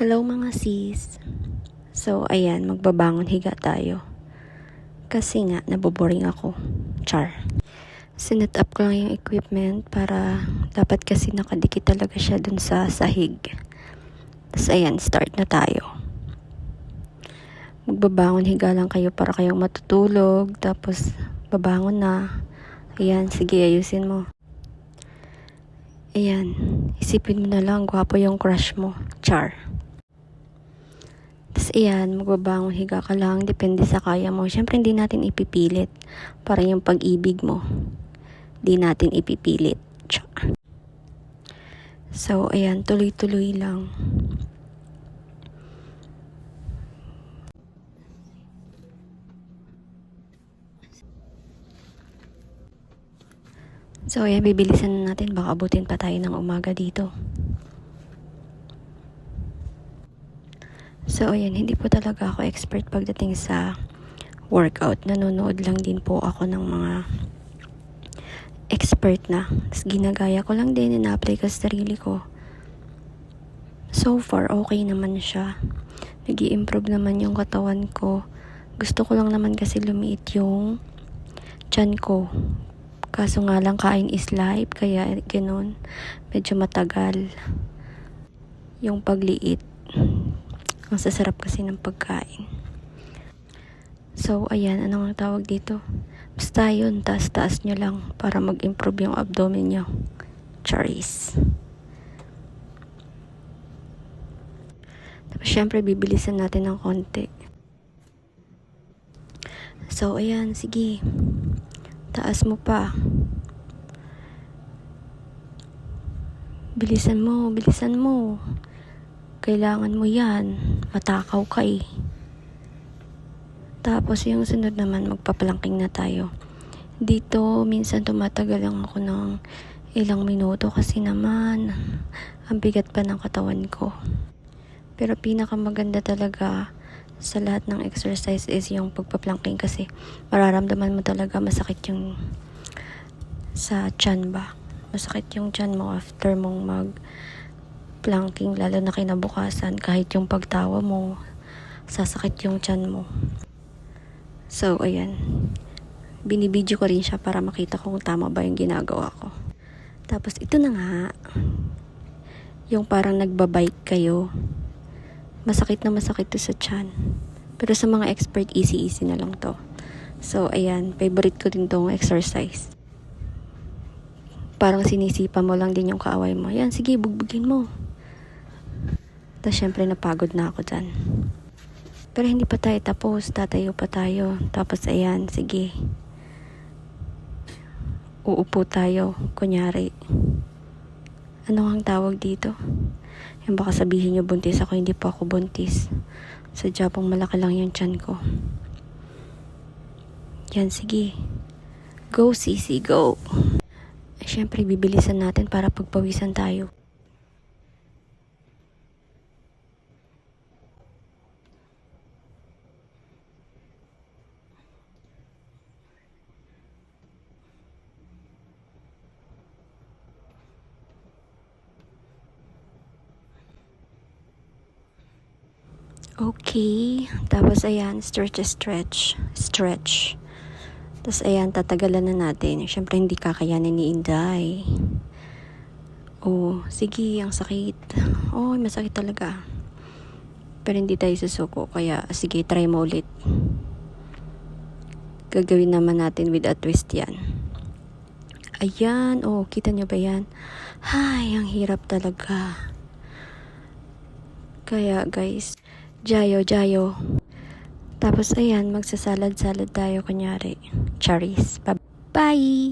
Hello mga sis. So, ayan, magbabangon higa tayo. Kasi nga, naboboring ako. Char. Sinet up ko lang yung equipment para dapat kasi nakadikit talaga siya dun sa sahig. Tapos ayan, start na tayo. Magbabangon higa lang kayo para kayong matutulog. Tapos, babangon na. Ayan, sige, ayusin mo. Ayan, isipin mo na lang, gwapo yung crush mo. Char. Tapos ayan, magbabangon higa ka lang, depende sa kaya mo. Siyempre hindi natin ipipilit. Para yung pag-ibig mo, di natin ipipilit. So ayan, tuloy-tuloy lang. So ayan, bibilisan na natin, baka abutin pa tayo ng umaga dito. So ayan, hindi po talaga ako expert pagdating sa workout. Nanonood lang din po ako ng mga expert na. Tapos ginagaya ko lang din, ina-apply ko sa sarili ko. So far, okay naman siya. Nag-i-improve naman yung katawan ko. Gusto ko lang naman kasi lumiit yung tiyan ko. Kaso nga lang, kain is life, kaya ganun. Medyo matagal yung pagliit. Ang sasarap kasi ng pagkain. So, ayan, ano ang tawag dito? Basta yun, taas-taas nyo lang para mag-improve yung abdomen nyo. Charis. Tapos, syempre, bibilisan natin ng konti. So, ayan, sige. Taas mo pa. Bilisan mo, bilisan mo. Kailangan mo yan. Matakaw ka eh. Tapos yung sunod naman, magpapalangking na tayo. Dito, minsan tumatagal lang ako ng ilang minuto kasi naman, ang bigat pa ng katawan ko. Pero pinakamaganda talaga sa lahat ng exercise is yung pagpaplanking kasi mararamdaman mo talaga masakit yung sa tiyan ba. Masakit yung tiyan mo after mong mag-planking, lalo na kinabukasan, kahit yung pagtawa mo, sasakit yung tiyan mo. So, ayan. Binibidyo ko rin siya para makita kung tama ba yung ginagawa ko. Tapos, ito na nga. Yung parang nagbabike kayo. Masakit na masakit to sa tiyan. Pero sa mga expert, easy-easy na lang to. So, ayan. Favorite ko din tong exercise. Parang sinisipa mo lang din yung kaaway mo. Ayan, sige, bugbugin mo. Tapos, syempre, napagod na ako dyan. Pero hindi pa tayo tapos. Tatayo pa tayo. Tapos, ayan, sige. Uupo tayo. Kunyari. Ano ang tawag dito? Yung baka sabihin nyo buntis ako, hindi pa ako buntis. Sadya pong malaki lang yung tiyan ko. Yan, sige. Go, sisi, go. Ay, syempre, bibilisan natin para pagpawisan tayo. Okay. Tapos, ayan, stretch. Tapos, ayan, tatagalan na natin. Siyempre, hindi kakayanin ni Inday. Oh, sige, ang sakit. Oh, masakit talaga. Pero hindi tayo susuko. Kaya, sige, try mo ulit. Gagawin naman natin with a twist yan. Ayan, oh, kita nyo ba yan? Ay, ang hirap talaga. Kaya, guys, jayo. Tapos, ayan, magsasalad-salad tayo, kunyari. Charis. Bye!